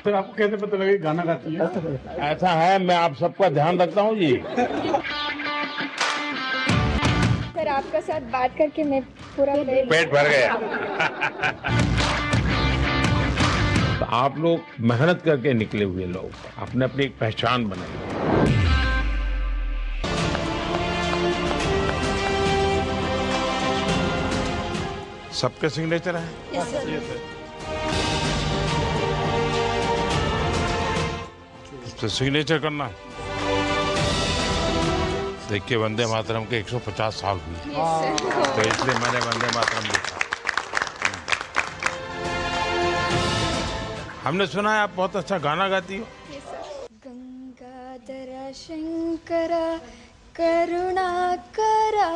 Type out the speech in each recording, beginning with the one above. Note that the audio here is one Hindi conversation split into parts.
सर आपको कैसे पता लगा कि गाना गाती है? ऐसा है, मैं आप सबका ध्यान रखता हूँ जी। सर आपका साथ बात करके मैं पूरा पेट भर गया। तो आप लोग मेहनत करके निकले हुए लोग, आपने अपनी एक पहचान बनाई। सबके सिग्नेचर है? तो सिग्नेचर करना। देखिए, वंदे मातरम के 150 साल हुए, तो इसलिए मैंने वंदे मातरम लिखा। हमने सुना है आप बहुत अच्छा गाना गाती हो। गंगाधर शंकर करुणाकरा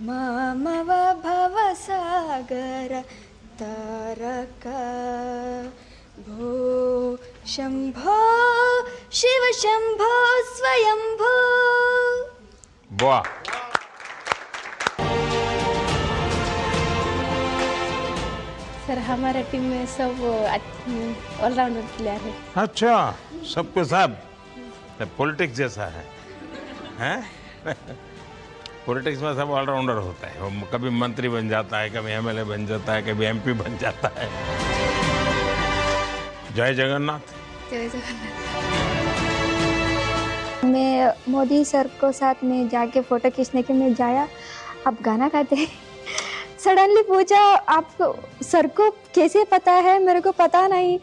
मामव भवसागर तारका भो शंभो शिव शंभो स्वयंभो। वाह। सर हमारे टीम में सब ऑलराउंडर प्लेयर है। अच्छा, सबके सब पॉलिटिक्स जैसा है, हैं? पॉलिटिक्स में सब ऑलराउंडर होता है। वो कभी मंत्री बन जाता है, कभी एमएलए बन जाता है, कभी एमपी बन जाता है। जय जगन्नाथ। जय जगन्नाथ। मैं मोदी सर को साथ में जाके फोटो खींचने के लिए जाया, आप गाना गाते हैं। सडनली पूछा आपको सर को कैसे पता है, मेरे को पता नहीं,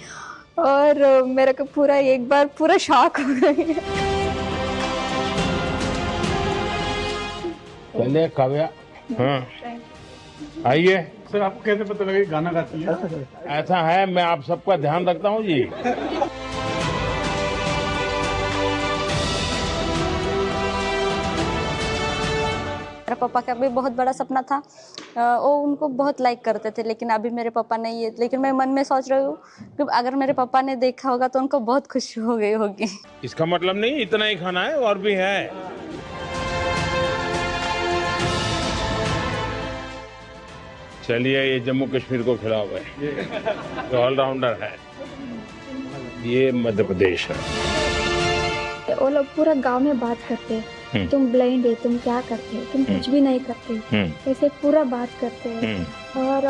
और मेरे को पूरा एक बार पूरा शॉक हो गया। चलिए काव्या, हाँ आइए। सर आपको कैसे पता लगा कि गाना गाती है? ऐसा है, मैं आप सबका ध्यान रखता हूँ जी। मेरे पापा का भी बहुत बड़ा सपना था, वो उनको बहुत लाइक करते थे, लेकिन अभी मेरे पापा नहीं है। लेकिन मैं मन में सोच रही हूँ कि अगर मेरे पापा ने देखा होगा तो उनको बहुत खुशी हो गई होगी। इसका मतलब नहीं इतना ही खाना है, और भी है। चलिए, ये जम्मू कश्मीर को खिलाओ गए, तो ऑलराउंडर है। ये मध्य प्रदेश है। वो लोग पूरा गांव में बात करते हैं, तुम ब्लाइंड है, तुम क्या करते हो, तुम कुछ भी नहीं करते, ऐसे पूरा बात करते हैं। और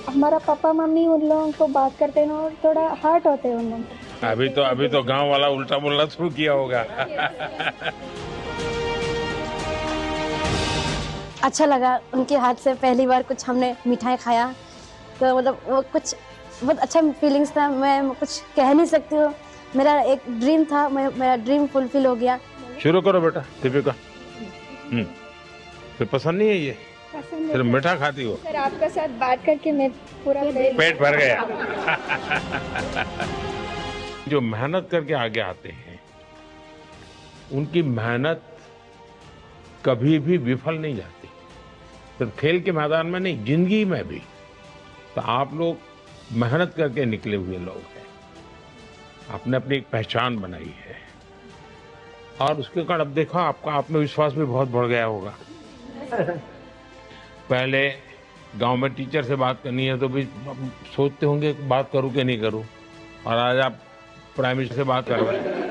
हमारा पापा मम्मी उन लोगों को बात करते हैं और थोड़ा हर्ट होते हैं उन लोग। अभी तो गांव वाला उल्टा बोलना शुरू किया होगा। अच्छा लगा उनके हाथ से पहली बार कुछ हमने मिठाई खाया, तो मतलब वो कुछ बहुत अच्छा फीलिंग्स था। मैं कुछ कह नहीं सकती हूँ, मेरा एक ड्रीम था, मेरा ड्रीम फुलफिल हो गया। शुरू करो बेटा। दीपिका, तो पसंद नहीं है ये? सिर्फ मीठा खाती हो? सर आपका साथ बात करके मैं पूरा पेट भर गया। जो मेहनत करके आगे आते हैं, उनकी मेहनत कभी भी विफल नहीं जाती, सिर्फ खेल के मैदान में नहीं, जिंदगी में भी। तो आप लोग मेहनत करके निकले हुए लोग हैं, आपने अपनी एक पहचान बनाई है, और उसके कारण अब देखो आपका आत्मविश्वास भी बहुत बढ़ गया होगा। पहले गांव में टीचर से बात करनी है तो भी सोचते होंगे बात करूं कि नहीं करूं, और आज आप प्राइम मिनिस्टर से बात कर रहे हैं।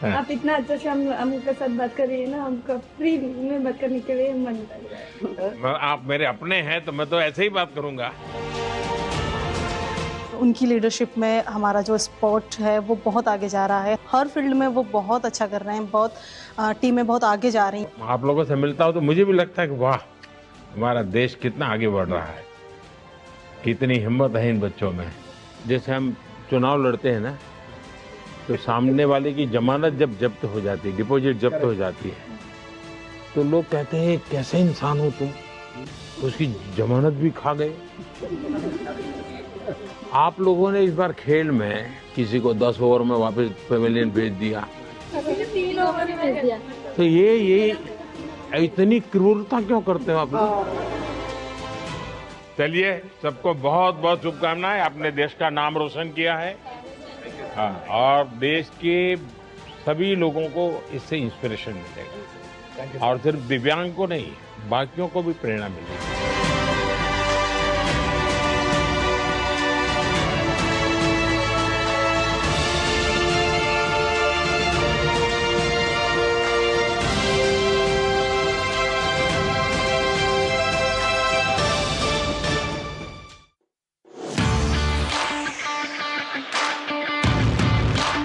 आप इतना अच्छा से हमके साथ बात कर रही है ना, हमका फ्री में बात करने के लिए मन कर रहा है। आप मेरे अपने हैं तो मैं तो ऐसे ही बात करूंगा। उनकी लीडरशिप में हमारा जो स्पोर्ट है वो बहुत आगे जा रहा है, हर फील्ड में वो बहुत अच्छा कर रहे हैं, बहुत टीमें बहुत आगे जा रही हैं। आप लोगों से मिलता हूं तो मुझे भी लगता है कि वाह, हमारा देश कितना आगे बढ़ रहा है, कितनी हिम्मत है इन बच्चों में। जैसे हम चुनाव लड़ते हैं ना, तो सामने वाले की जमानत जब जब्त हो जाती है, डिपॉजिट जब्त हो जाती है, तो लोग कहते हैं कैसे इंसान हो तुम, उसकी जमानत भी खा गए। आप लोगों ने इस बार खेल में किसी को 10 ओवर में वापस पेविलियन भेज दिया, 3 ओवर में भेज दिया। तो ये इतनी क्रूरता क्यों करते हो आप लोग? चलिए, सबको बहुत बहुत शुभकामनाएं। आपने देश का नाम रोशन किया है, हाँ, और देश के सभी लोगों को इससे इंस्पिरेशन मिलेगा, और सिर्फ दिव्यांग को नहीं, बाकियों को भी प्रेरणा मिलेगी।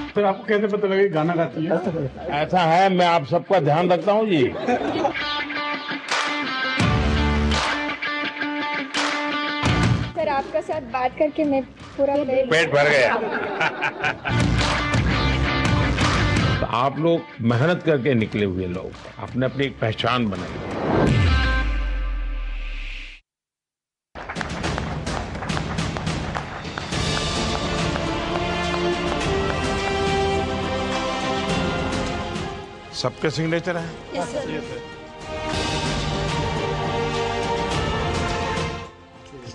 सर आपको कैसे पता लगा कि गाना गाती है? ऐसा है, मैं आप सबका ध्यान रखता हूँ जी। सर आपका साथ बात करके मैं पूरा पेट भर गया। तो आप लोग मेहनत करके निकले हुए लोग, आपने अपनी एक पहचान बनाई। सबके सिग्नेचर है?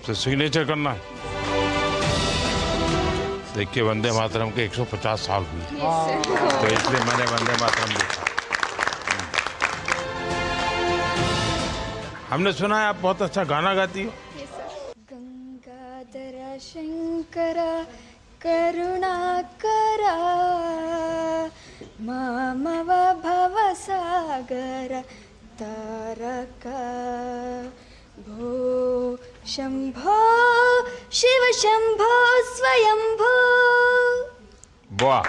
तो सिग्नेचर करना है। देखिए, वंदे मातरम के 150 साल हुए, तो इसलिए मैंने वंदे मातरम लिखा। हमने सुना है आप बहुत अच्छा गाना गाती हो। गंगाधर शंकर करुणाकरा मामव भव सागर तारक भो शंभो शिव शंभो स्वयंभो। वाह!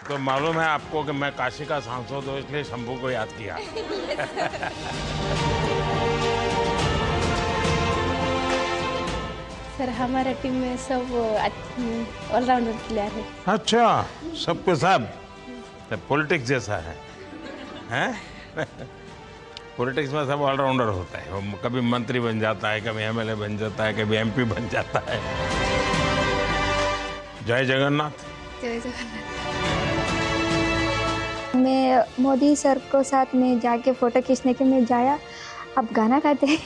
तो मालूम है आपको कि मैं काशी का सांसद हूँ, इसलिए शंभू को याद किया। सर हमारा टीम में सब ऑलराउंडर प्लेयर है। अच्छा, सबके सब पॉलिटिक्स जैसा है, हैं? पॉलिटिक्स में सब ऑलराउंडर होता है। वो कभी मंत्री बन जाता है, कभी एमएलए बन जाता है, कभी एमपी बन जाता है। जय जगन्नाथ। जय जगन्नाथ। मैं मोदी सर को साथ में जाके फ़ोटो खींचने के मैं जाया, आप गाना गाते हैं।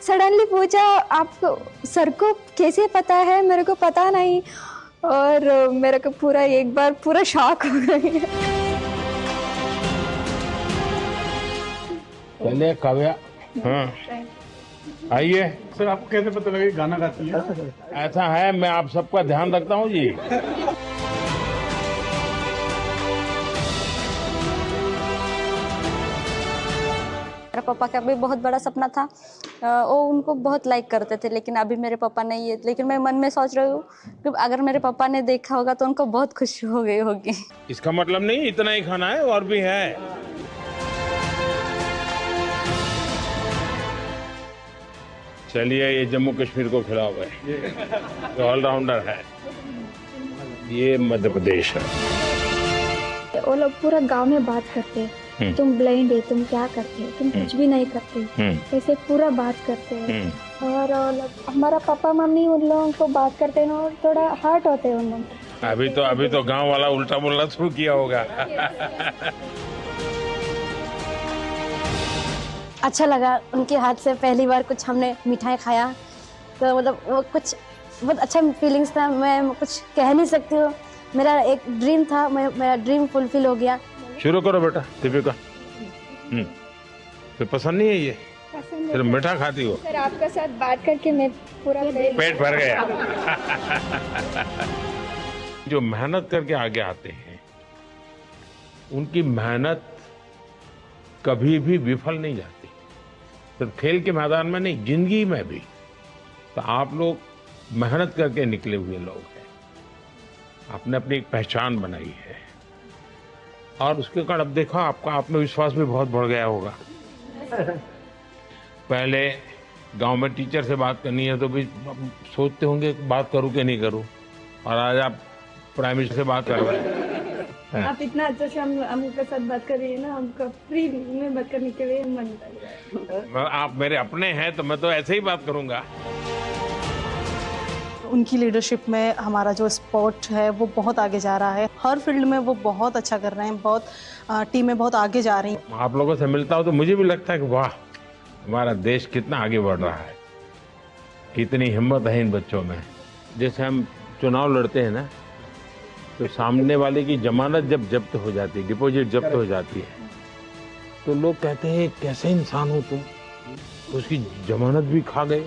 सडनली पूछा, आपको सर को कैसे पता है, मेरे को पता नहीं। और मेरे को पूरा एक बार पूरा शॉक हो गया। चलिए काव्या, हाँ आइए। सर आपको कैसे पता लगा कि गाना गाती है? ऐसा है, मैं आप सबका ध्यान रखता हूँ जी। मेरा पापा का भी बहुत बड़ा सपना था, वो उनको बहुत लाइक करते थे, लेकिन अभी मेरे पापा नहीं है। लेकिन मैं मन में सोच रही हूँ कि अगर मेरे पापा ने देखा होगा तो उनको बहुत खुशी हो गई होगी। इसका मतलब नहीं इतना ही खाना है, और भी है। चलिए, ये जम्मू कश्मीर को खिलाओ गए, तो ऑलराउंडर है। ये मध्य प्रदेश है। वो लोग पूरा गांव में बात करते हैं, तुम ब्लाइंड है, तुम क्या करते हो, तुम कुछ भी नहीं करते, ऐसे पूरा बात करते हैं। और हमारा पापा मम्मी उन लोगों को बात करते हैं और थोड़ा हर्ट होते हैं उन लोग। अभी तो गांव वाला उल्टा बोलना शुरू किया होगा। अच्छा लगा, उनके हाथ से पहली बार कुछ हमने मिठाई खाया, तो मतलब वो कुछ बहुत अच्छा फीलिंग्स था। मैं कुछ कह नहीं सकती हूँ। मेरा एक ड्रीम था, मेरा ड्रीम फुलफिल हो गया। शुरू करो बेटा। दीपिका, तो पसंद नहीं है ये? सिर्फ मीठा खाती हो? सर आपका साथ बात करके मैं पूरा पेट भर गया। जो मेहनत करके आगे आते हैं, उनकी मेहनत कभी भी विफल नहीं जाती, सिर्फ खेल के मैदान में नहीं, जिंदगी में भी। तो आप लोग मेहनत करके निकले हुए लोग हैं, आपने अपनी एक पहचान बनाई है, और उसके कारण अब देखो आपका आत्मविश्वास भी बहुत बढ़ गया होगा। पहले गांव में टीचर से बात करनी है तो भी सोचते होंगे बात करूं कि नहीं करूं, और आज आप प्राइम मिनिस्टर से बात कर रहे हैं। आप इतना अच्छा से हमके साथ बात कर रही है ना, हमका फ्री में बात करने के लिए मन कर रहा है। आप मेरे अपने हैं तो मैं तो ऐसे ही बात करूंगा। उनकी लीडरशिप में हमारा जो स्पोर्ट है वो बहुत आगे जा रहा है। हर फील्ड में वो बहुत अच्छा कर रहे हैं, बहुत टीमें बहुत आगे जा रही हैं। आप लोगों से मिलता हूं तो मुझे भी लगता है कि वाह, हमारा देश कितना आगे बढ़ रहा है, कितनी हिम्मत है इन बच्चों में। जैसे हम चुनाव लड़ते हैं ना, तो सामने वाले की जमानत जब जब्त हो जाती है, डिपॉजिट जब्त हो जाती है, तो लोग कहते हैं कैसे इंसान हो तुम, तो उसकी जमानत भी खा गए।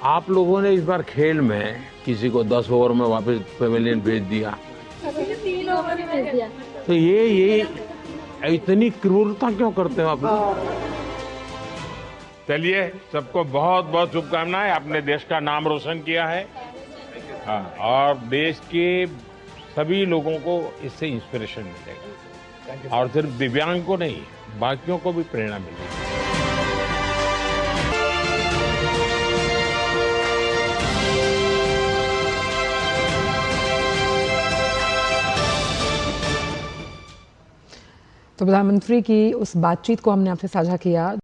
आप लोगों ने इस बार खेल में किसी को 10 ओवर में वापस पेविलियन भेज दिया, 3 ओवर में भेज दिया। तो ये इतनी क्रूरता क्यों करते हो आप लोग? चलिए, सबको बहुत बहुत शुभकामनाएं। आपने देश का नाम रोशन किया है, और देश के सभी लोगों को इससे इंस्पिरेशन मिलेगा और सिर्फ दिव्यांग को नहीं, बाकियों को भी प्रेरणा मिलेगी। तो प्रधानमंत्री की उस बातचीत को हमने आपसे साझा किया।